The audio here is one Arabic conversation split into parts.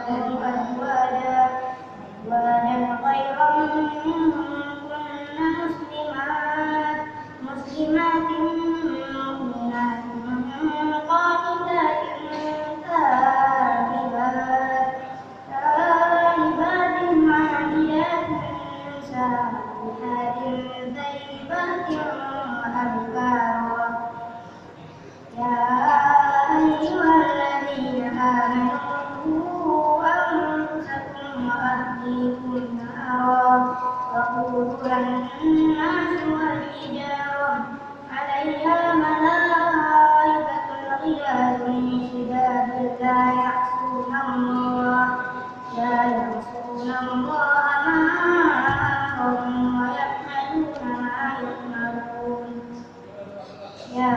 أزواجا غير كن مسلمات مؤمنات قانتات تائبات عابدات سائحات ثيبات وأبكارا. يا أيها الذين آمنوا قوا أنفسكم وأهليكم نارا وقودها الناس والحجارة عليها ملائكة غلاظ شداد لا يعصون الله ما أمرهم ويفعلون ما يؤمرون. يا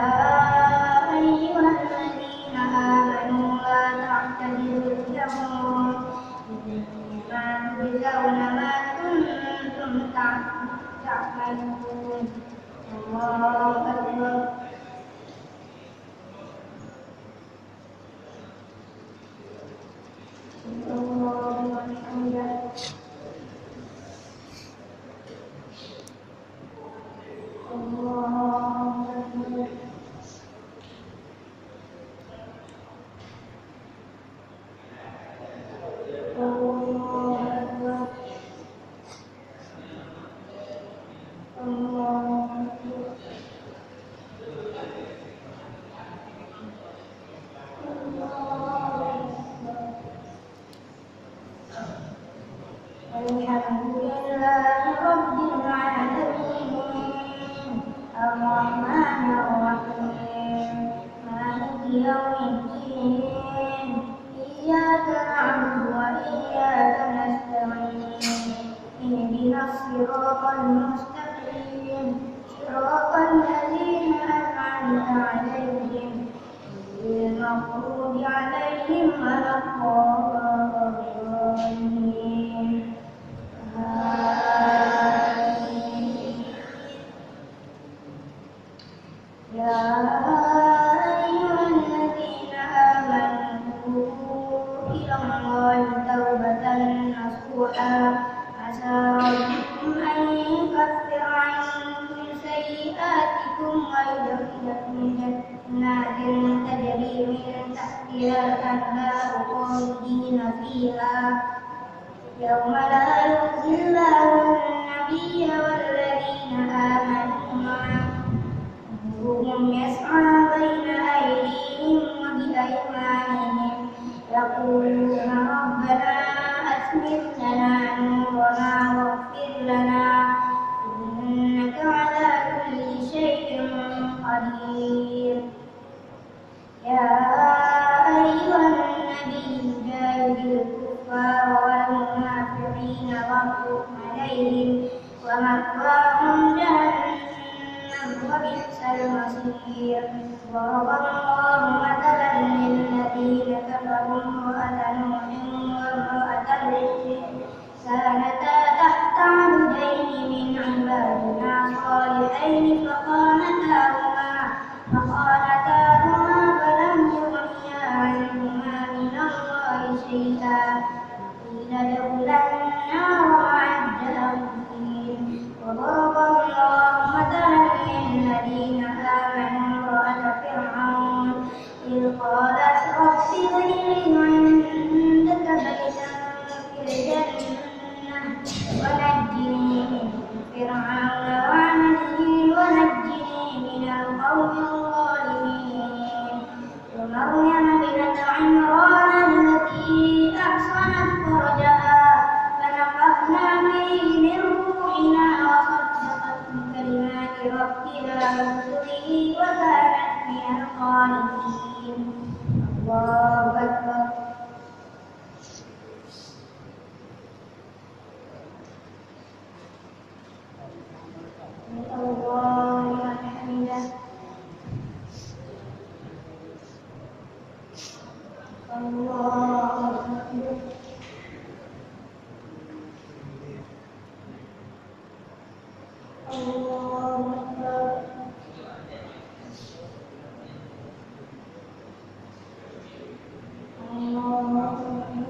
أيها الذين آمنوا لا تعتذروا اليوم إنما تجزون ما كنتم تعملون. الله أكبر. الله وبحمده. الله أكبر. الحمد لله رب العالمين الرحمن الرحيم مالك يوم الدين إياك نعبد وإياك نستعين اهدنا الصراط المستقيم صراط الذين أنعمت عليهم غير المغضوب عليهم ولا الضالين. يا أيها الذين آمنوا توبوا إلى الله توبة نصوحا عسى ربكم أن يكفر عنكم سيئاتكم ويدخلكم جنات تجري من تحتها الأنهار خالدين فيها يوم لا يخزي الله النبي والذين آمنوا معه نورهم يسعى بين أيديهم وبأيمانهم يقولون ربنا أتمم لنا نورنا واغفر لنا إنك على كل شيء قدير. يا أيها النبي جاهد الكفار والمنافقين واغلظ عليهم ومأواهم جهنم وبئس المصير. ضرب الله مثلا للذين كفروا امرأة نوح وامرأة لوط كانتا تحت عبدين من عبادنا صالحين فخانتاهما فلم يغنيا عنهما من الله شيئا قيل ادخلا النار مع الداخلين. وضرب الله مثلا للذين آمنوا امرأة فرعون إذ قالت رب ابن لي عندك بيتا في الجنة ونجني من فرعون وعمله ونجني من القوم الظالمين. ومريم ابنة عمران التي أحصنت فرجها فنفخنا فيه من روحنا وصدقت بكلمات ربها ورسله وكانت من القانتين. الله أكبر. الله وبحمده. الله أكبر. الله أكبر. الله أكبر.